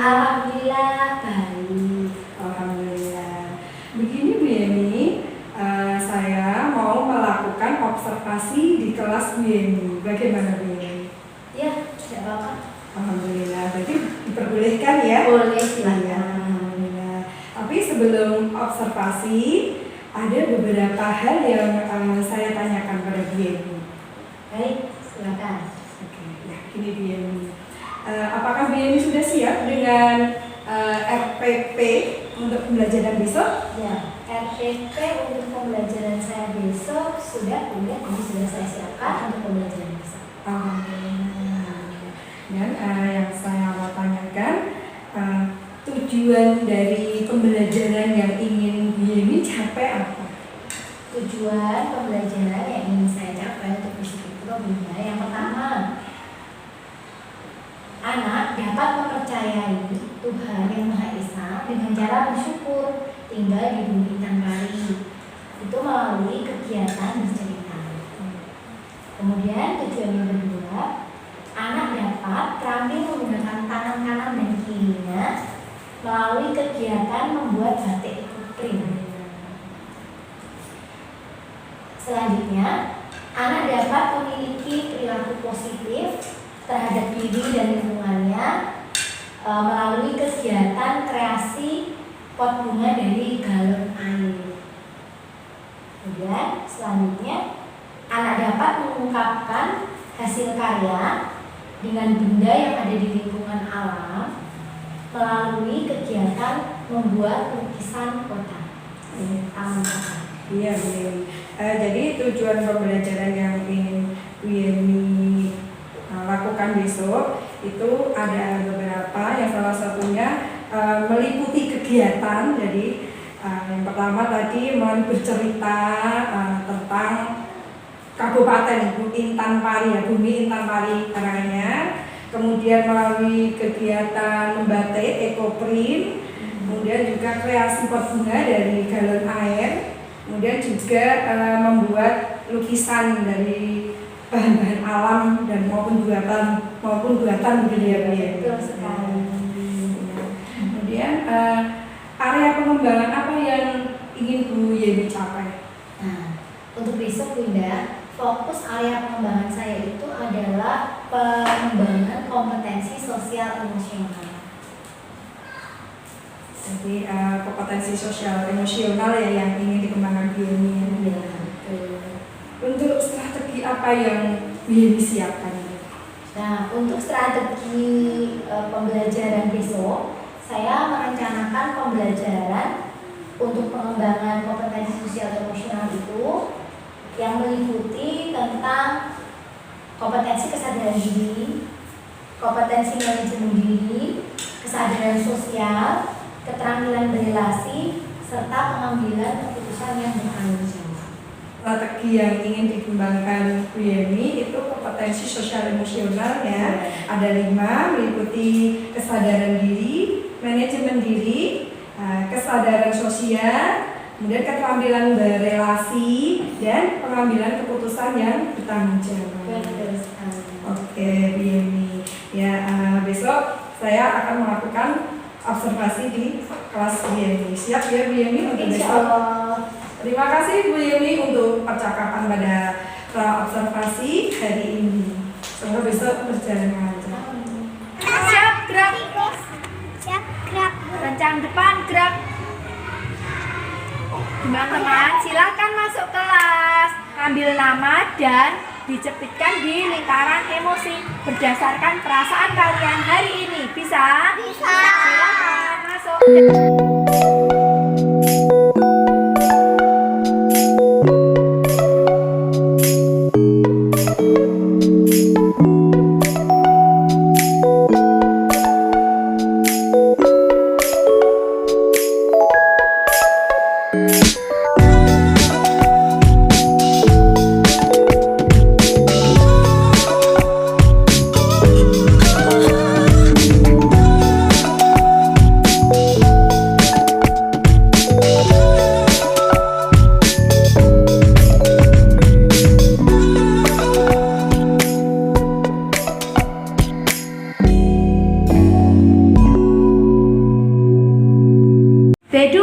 Alhamdulillah baik. Alhamdulillah. Begini Bu Yeni, saya mau melakukan observasi di kelas Bu Yeni. Bagaimana Bu Yeni? Ya, tidak apa-apa. Alhamdulillah. Berarti diperbolehkan ya? Boleh, silakan. Alhamdulillah. Tapi sebelum observasi, ada beberapa hal yang saya tanyakan pada Bu Yeni. Baik, silakan. Oke, ya, gini Bu Yeni. Apakah Bu Yeni sudah siap dengan RPP untuk pembelajaran besok? Ya, RPP untuk pembelajaran saya besok sudah sudah saya siapkan untuk pembelajaran besok. Alhamdulillah. Dan yang saya mau tanyakan, tujuan dari pembelajaran yang ingin Bu Yeni capai apa? Tujuan pembelajaran yang ingin saya capai untuk besok itu begini. Yang pertama, anak dapat mempercayai Tuhan Yang Maha Esa dengan cara bersyukur tinggal di bumi tanpa ri. Itu melalui kegiatan bercerita. Kemudian tujuan yang kedua, anak dapat terampil menggunakan tangan kanan dan kirinya melalui kegiatan membuat batik print. Selanjutnya, anak dapat memiliki perilaku positif terhadap diri dan lingkungannya melalui kegiatan kreasi pot bunga dari galon air. Kemudian selanjutnya, anak dapat mengungkapkan hasil karya dengan benda yang ada di lingkungan alam melalui kegiatan membuat lukisan kota, taman kota. Iya Bu Yeni. Jadi tujuan pembelajaran yang ingin Bu Yeni lakukan besok itu ada beberapa. Yang salah satunya meliputi kegiatan. Jadi yang pertama tadi bercerita tentang Kabupaten Intan Pari ya, Bumi Intan Pari Karanganyar. Kemudian melalui kegiatan membatik ekoprint, kemudian juga kreasi pot bunga dari galon air, kemudian juga membuat lukisan dari bahan-bahan alam dan maupun buatan budaya. Betul sekali. Kemudian area pengembangan apa yang ingin Bu Yeni capai? Nah, untuk besok Bunda, fokus area pengembangan saya itu adalah pengembangan kompetensi sosial emosional. Jadi kompetensi sosial emosional ya yang ingin dikembangkan Bu Yeni. Ya, Untuk strategi apa yang Bu Yeni siapkan? Nah, untuk strategi pembelajaran besok, saya merencanakan pembelajaran untuk pengembangan kompetensi sosial emosional itu yang meliputi tentang kompetensi kesadaran diri, kompetensi manajemen diri, kesadaran sosial, keterampilan berrelasi, serta pengambilan keputusan yang bertanggung jawab. Strategi yang ingin dikembangkan Bu Yeni itu kompetensi sosial emosional ya. Ada 5, meliputi kesadaran diri, manajemen diri, kesadaran sosial, kemudian keterampilan berrelasi, dan pengambilan keputusan yang bertanggung jawab. Oke Bu Yeni. Ya, besok saya akan melakukan observasi di kelas Bu Yeni. Siap ya Bu Yeni untuk besok? Terima kasih Bu Yeni untuk percakapan pada observasi hari ini. Semoga besok berjalan lancar. Siap, gerak. Siap, gerak. Rencang depan, gerak. Teman-teman, silakan masuk kelas. Ambil nama dan dicepitkan di lingkaran emosi berdasarkan perasaan kalian hari ini. Bisa? Bisa. Silakan masuk. B2.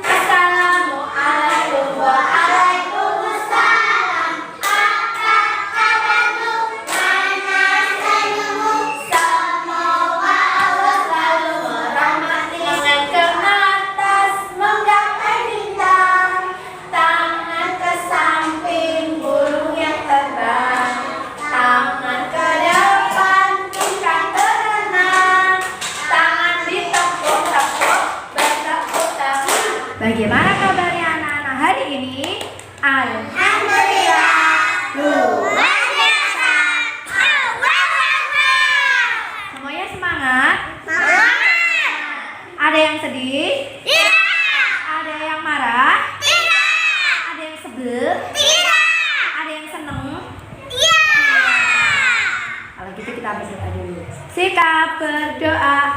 Assalamualaikum waalaikumsalam. Apa kabarmu? Mana senyummu? Semoga Allah selalu merahmati. Tangan ke atas menggapai bintang, tangan ke samping burung yang terbang, tangan ke depan ikan berenang, tangan ditepuk-tepuk bertepuk tangan. Bagaimana kabarnya anak-anak hari ini? Alhamdulillah, luar biasa. Semuanya semangat? Semangat. Ada yang sedih? Tidak. Ada yang marah? Tidak. Ada yang sebel? Tidak. Ada yang seneng? Iya. Kalau gitu kita berdoa dulu. Sikap berdoa.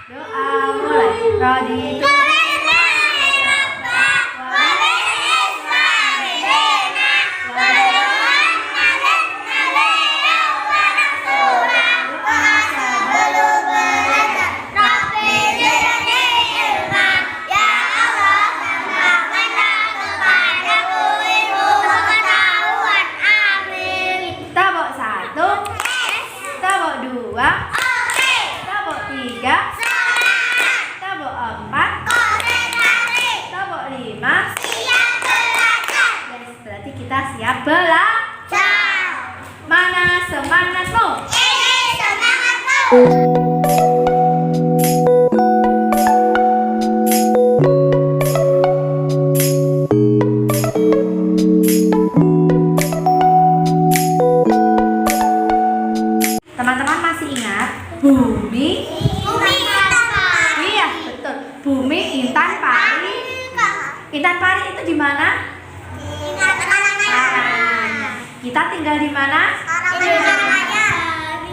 Doa mulai. Raditu. Tabok 1, tabok 2, tabok 3, tabok 4, tabok 5. Yes, berarti kita siap belajar. Mana semangatmu? Teman-teman masih ingat bumi? Iya, betul. Bumi Intan Pari. Intan Pari itu di mana? Kita tinggal di mana?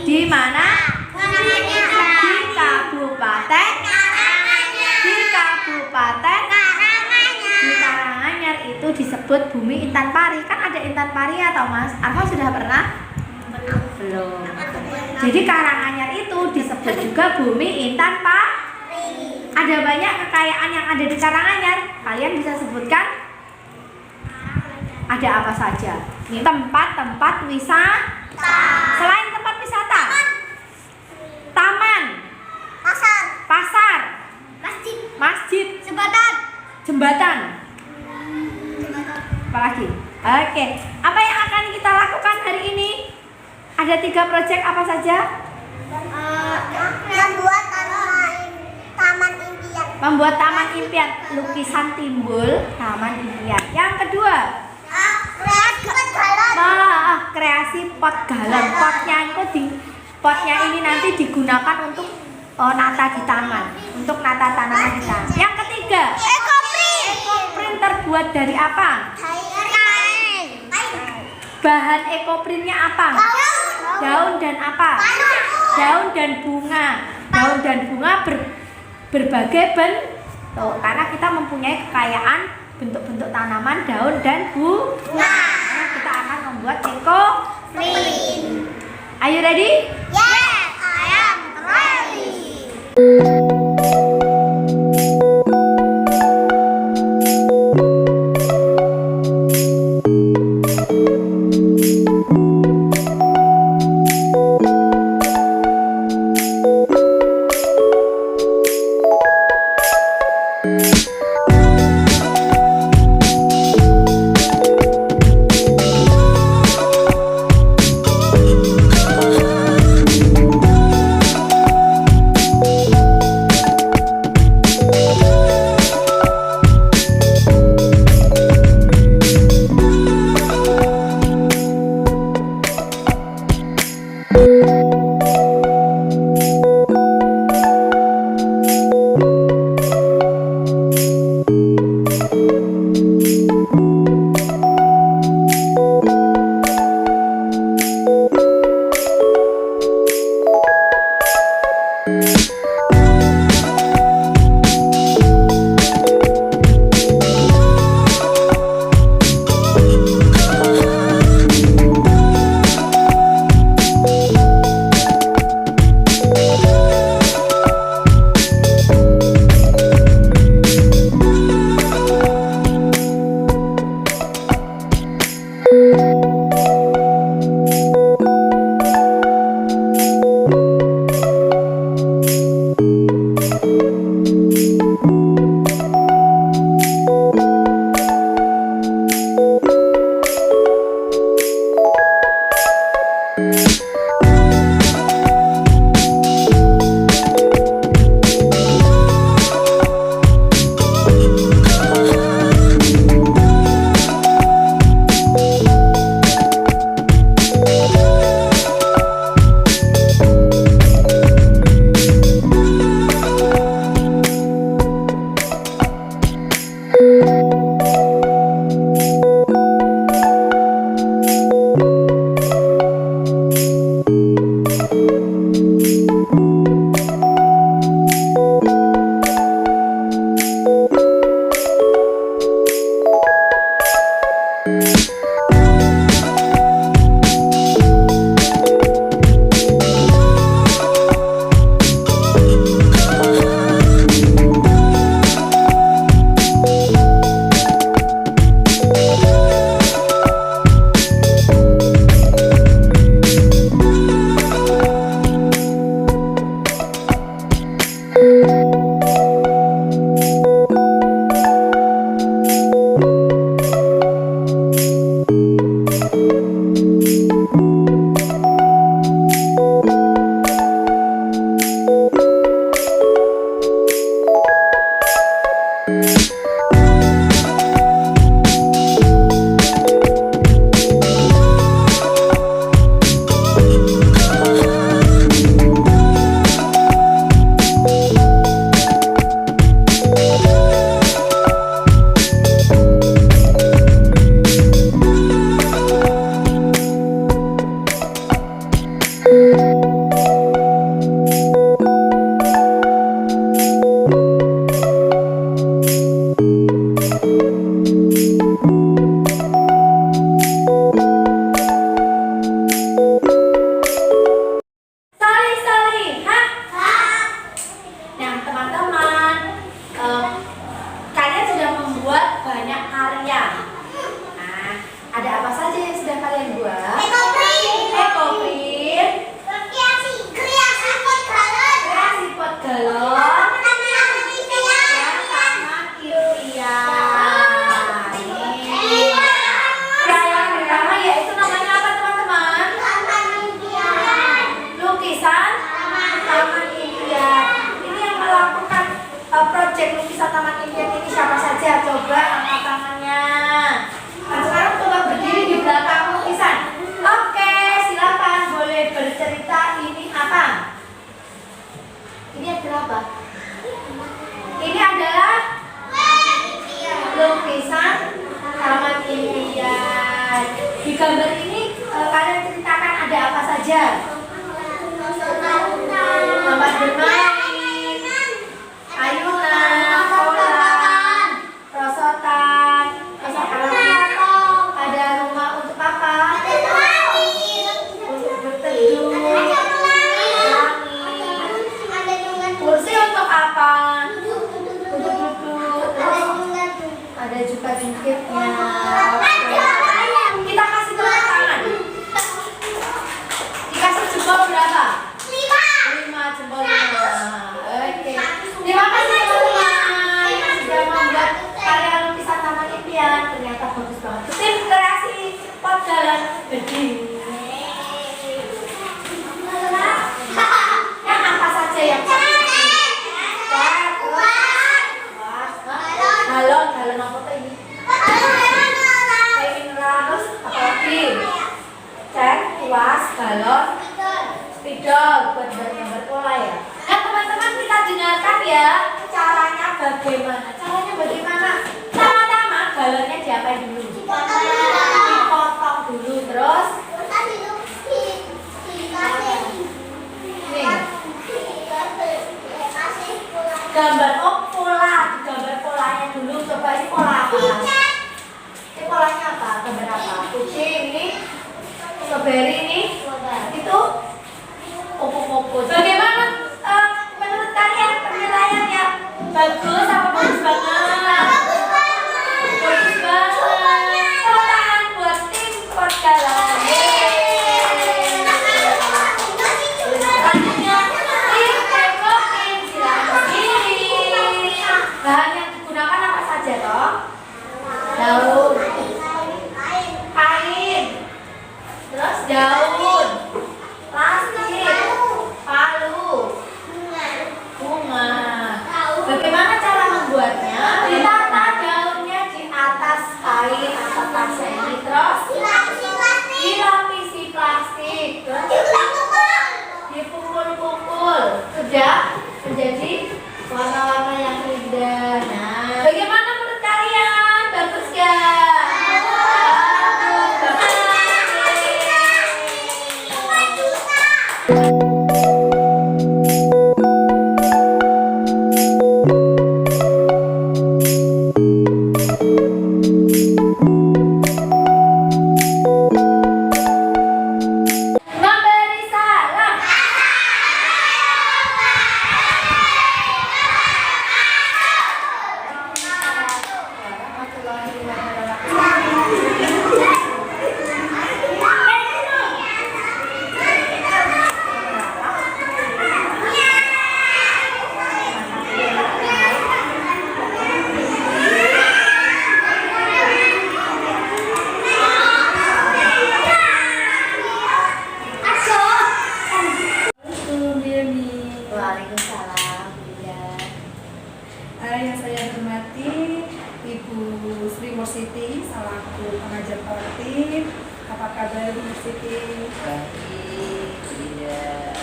Di mana? Di Kabupaten. Di Kabupaten. Di Karanganyar itu disebut bumi Intan Pari. Kan ada Intan Pari ya, Thomas? Arfa sudah pernah? Belum. Jadi Karanganyar itu disebut juga bumi Intan Pari. Ada banyak kekayaan yang ada di Karanganyar. Kalian bisa sebutkan? Ada apa saja? Tempat-tempat wisata. Selain tempat wisata, taman, pasar, masjid, jembatan. Apa lagi? Oke. Apa yang akan kita lakukan hari ini? Ada 3 proyek apa saja? Membuat taman impian, lukisan timbul taman impian. Yang kedua, kreasi pot galon. Potnya ini nanti digunakan untuk nata di taman, untuk nata tanaman di taman. Yang ketiga, ekoprint terbuat dari apa? Bahan ekoprintnya apa? Daun dan apa? Daun dan bunga. Daun dan bunga berbagai bentuk karena kita mempunyai kekayaan bentuk-bentuk tanaman, daun dan bunga. Karena kita akan membuat ekoprint. Are you ready? Yes, I am ready. ada apa saja? Tempat bermain, ayunan, kolam, perosotan, ada rumah untuk apa? Untuk berteduh, langit, kursi untuk apa? Untuk duduk, terus ada juga jungkitnya. Kita kasih tepuk tangan. Dikasih jempol berapa? 5 jempol 5. Oke. Terima kasih teman-teman yang sudah membuat karya lukisan taman impian. Ternyata bagus banget. Tim kreasi pot jalan gede. Yang apa saja yang galon apa tuh ini? Terus apa lagi? Cek, kuas, galon, spidol buat gambar pola ya. Nah teman-teman kita dengarkan ya caranya bagaimana. Pertama-tama galonnya diapain dulu? Dipotong dulu terus. Nih. Gambar pola, gambar polanya dulu. Coba ini pola apa? Ini polanya apa? Gambar apa? Kucing ini, strawberry ini, itu kupu-kupu. Bagaimana menurut kalian penilaiannya? Bagus apa bagus banget? Bagus banget. Tepuk tangan buat tim Portgalan. Selanjutnya tim Tekokin silakan berdiri. Bahan yang digunakan apa saja toh? Daun, kain, terus daun, plastik, palu, bunga. Bagaimana cara membuatnya? Ditata daunnya di atas kain atau kaca ini, terus dilapisi plastik, terus dipukul-pukul, sudah menjadi warna-warna yang indah. Nah, bagaimana menurut kalian? Bagus gak? Memberi salam. Waalaikumsalam. Yang saya hormati Ibu Sri Mursiti selaku pengajar kolektif. Apa kabar Bu Siti? Baik, tidak.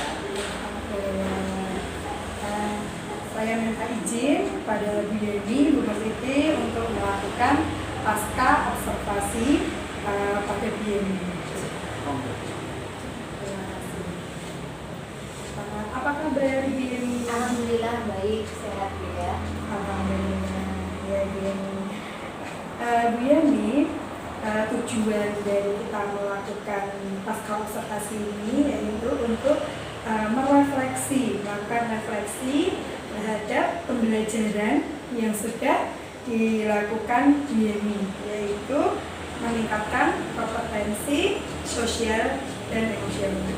Saya minta izin pada Bu Yeni, Bu Siti untuk melakukan pasca observasi pada Bu Yeni. Apa kabar Bu Yeni? Alhamdulillah baik, sehat ya. Alhamdulillah, ya Bu Yeni. Bu Yeni, tujuan dari kita melakukan pasca observasi ini yaitu untuk melakukan refleksi terhadap pembelajaran yang sudah dilakukan Bu Yeni, yaitu meningkatkan kompetensi sosial dan emosional.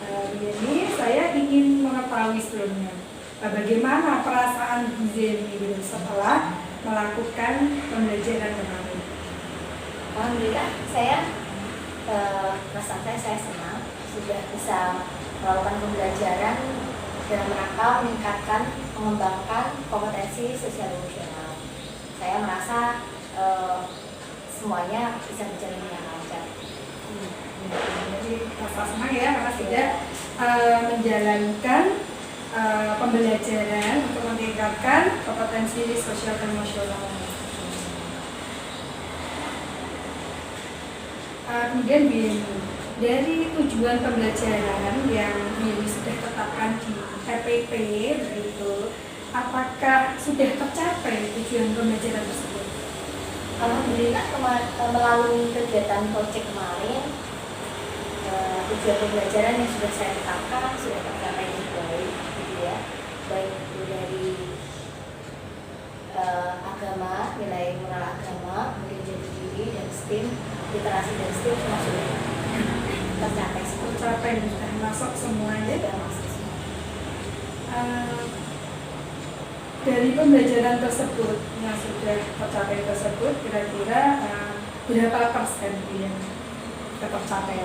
Bu Yeni, saya ingin mengetahui sebelumnya bagaimana perasaan Bu Yeni setelah melakukan pembelajaran kemarin. Alhamdulillah saya perasaan saya senang sudah bisa melakukan pembelajaran dalam rangka meningkatkan, mengembangkan kompetensi sosial emosional. Saya merasa semuanya bisa berjalan dengan lancar. Jadi rasa senang ya karena sudah menjalankan pembelajaran untuk meningkatkan kompetensi sosial dan emosional. Kemudian dari tujuan pembelajaran yang ini sudah tetapkan di RPP begitu, apakah sudah tercapai tujuan pembelajaran tersebut? Alhamdulillah melalui kegiatan proyek kemarin tujuan pembelajaran yang sudah saya tetapkan sudah tercapai dengan baik, gitu ya. Baik itu dari agama, nilai moral agama, kemudian jati diri dan STEM, literasi dan STEM semua sudah tercapai semua. Tercapai dan sudah masuk semuanya. Sudah masuk semua. Dari pembelajaran tersebut yang sudah tercapai tersebut, kira-kira berapa persen yang tercapai?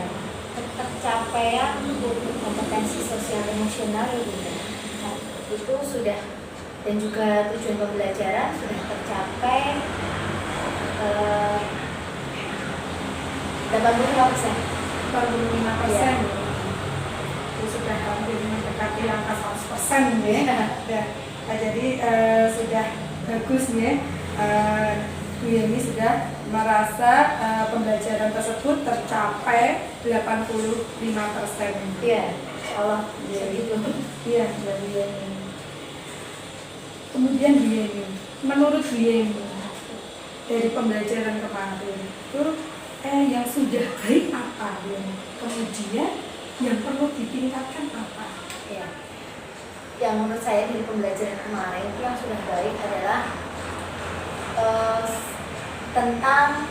Tercapaian untuk kompetensi sosial emosional itu sudah, dan juga tujuan pembelajaran sudah tercapai 85%. 85%. Itu sudah hampir mendekati angka 100% ya. Ya. Nah, jadi sudah bagus ya. Bu Yeni sudah merasa pembelajaran tersebut tercapai 85%. Iya, insyaallah Jadi, begitu. iya, dari Yeni. Kemudian Bu Yeni, menurut Bu Yeni dari pembelajaran kemarin itu yang sudah baik apa ya? Kemudian yang perlu ditingkatkan apa? Ya. Yang menurut saya dari pembelajaran kemarin itu yang sudah baik adalah tentang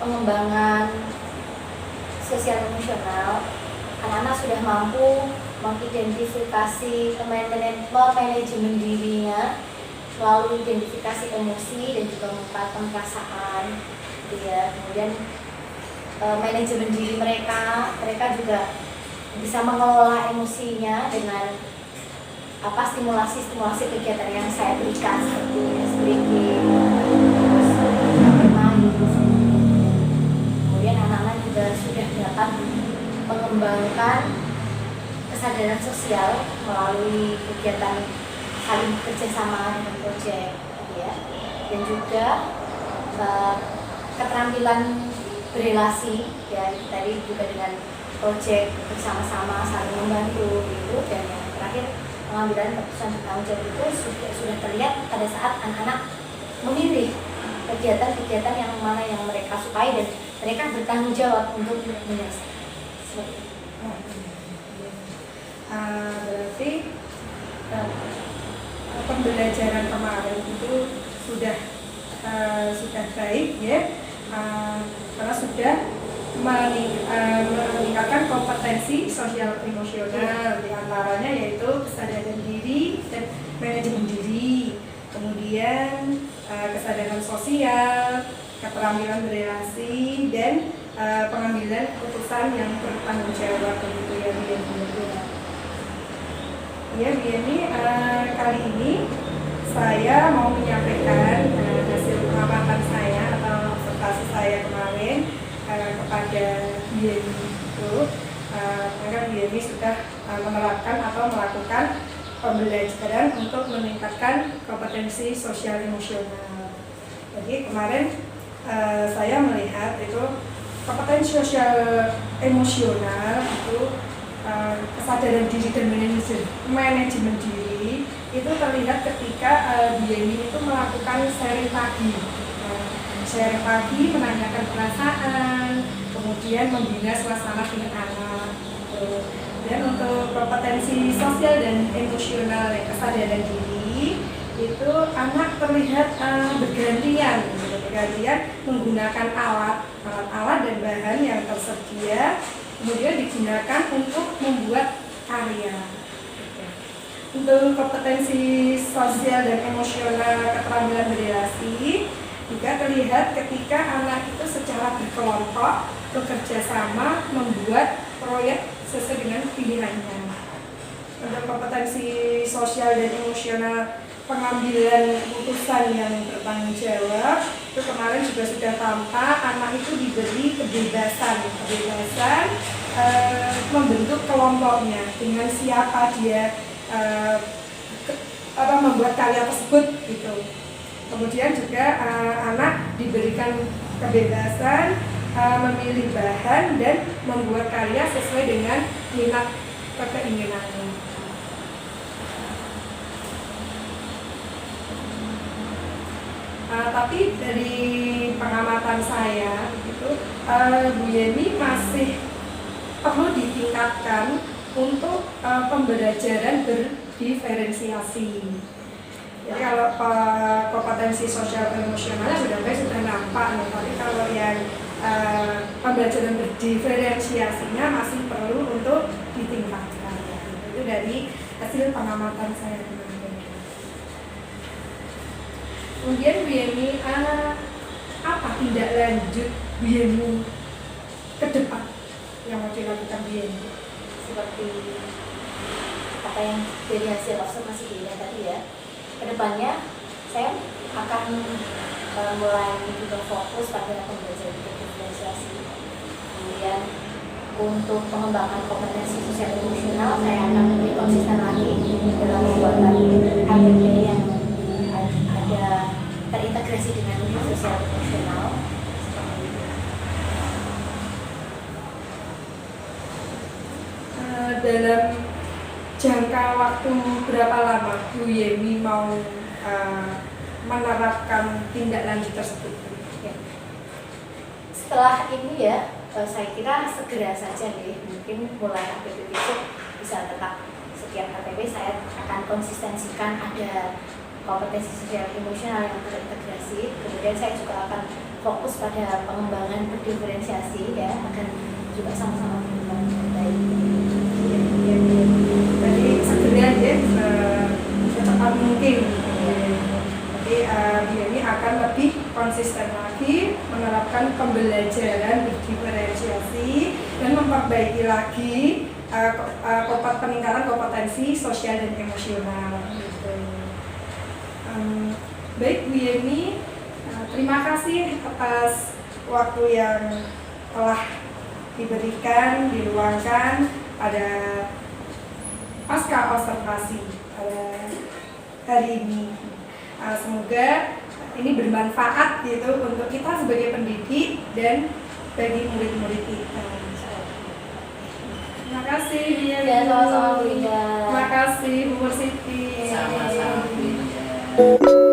pengembangan sosial emosional. Anak-anak sudah mampu mengidentifikasi manajemen dirinya melalui identifikasi emosi dan juga mengungkapkan perasaan, gitu ya. Kemudian manajemen diri mereka juga bisa mengelola emosinya dengan stimulasi kegiatan yang saya berikan seperti speaking, terus bermain. Kemudian anak-anak juga sudah dapat mengembangkan kesadaran sosial melalui kegiatan saling bekerjasama dengan proyek, ya. Dan juga keterampilan berrelasi, ya, tadi juga dengan proyek bersama-sama saling membantu gitu. Dan yang terakhir, pengambilan keputusan bertanggung jawab itu sudah terlihat pada saat anak-anak memilih kegiatan-kegiatan yang mana yang mereka sukai dan mereka bertanggung jawab untuk menyelesaikan. Seperti itu. Berarti pembelajaran kemarin itu sudah baik ya, karena sudah meningkatkan kompetensi sosial emosional, diantaranya yaitu kesadaran diri dan manajemen diri, kemudian kesadaran sosial, keterampilan berrelasi, dan pengambilan keputusan yang bertanggung jawab, begitu ya Bu Yeni. Ya Bu Yeni, kali ini saya mau menyampaikan hasil pengamatan saya atau observasi saya kemarin kepada Bu Yeni itu, karena Bu Yeni sudah menerapkan atau melakukan pembelajaran untuk meningkatkan kompetensi sosial emosional. Jadi kemarin saya melihat itu kompetensi sosial emosional itu kesadaran diri dan manajemen diri itu terlihat ketika Bu Yeni itu melakukan sharing pagi. Sharing pagi, menanyakan perasaan, kemudian membina suasana dengan anak. Dan untuk kompetensi sosial dan emosional yang kesadaran diri itu anak terlihat bergantian menggunakan alat dan bahan yang tersedia, kemudian digunakan untuk membuat karya. Untuk kompetensi sosial dan emosional keterampilan berrelasi juga terlihat ketika anak itu secara berkelompok bekerja sama membuat proyek sesuai dengan pilihannya. Untuk kompetensi sosial dan emosional pengambilan keputusan yang bertanggung jawab itu kemarin juga sudah tampak, anak itu diberi kebebasan membentuk kelompoknya dengan siapa dia membuat karya tersebut gitu. Kemudian juga anak diberikan kebebasan memilih bahan dan membuat karya sesuai dengan minat keinginannya. Tapi dari pengamatan saya itu Bu Yeni masih perlu ditingkatkan untuk pembelajaran berdiferensiasi. Jadi kalau kompetensi sosial emosionalnya sudah nampak nih, tapi kalau yang pembelajaran berdiferensiasinya masih perlu untuk ditingkatkan. Itu dari hasil pengamatan saya kemarin. Kemudian Bu Yeni, apa tindak lanjut Bu Yeni ke depan yang mau dilakukan Bu Yeni? Seperti apa yang dari hasil observasi dirinya tadi ya, kedepannya saya akan mulai juga fokus pada pembelajaran diferensiasi. Kemudian untuk pengembangan kompetensi sosial emosional, saya akan lebih konsisten lagi dalam membuat KBP yang ada terintegrasi dengan sosial emosional. Dalam jangka waktu berapa lama Bu Yeni mau menerapkan tindak lanjut tersebut? Ya. Setelah ini ya, saya kira segera saja deh, mungkin mulai KBP besok bisa tetap setiap KBP saya akan konsistensikan ada kompetensi sosial emosional yang terintegrasi. Kemudian saya juga akan fokus pada pengembangan berdiferensiasi ya, akan juga sama-sama berkembang dengan baik. Jadi segera ya, secepat mungkin. Jadi ini akan lebih konsisten lagi menerapkan pembelajaran berdiferensiasi dan memperbaiki lagi peningkatan kompetensi sosial dan emosional. Baik Bu Yeni, terima kasih atas waktu yang telah diberikan, diluangkan pada pasca observasi pada hari ini. Semoga ini bermanfaat gitu untuk kita sebagai pendidik dan bagi murid-murid kita. Terima kasih Bu Yeni. Ya, sama-sama Bu Ida. Terima kasih Bu Siti. Sama-sama Bu Ida.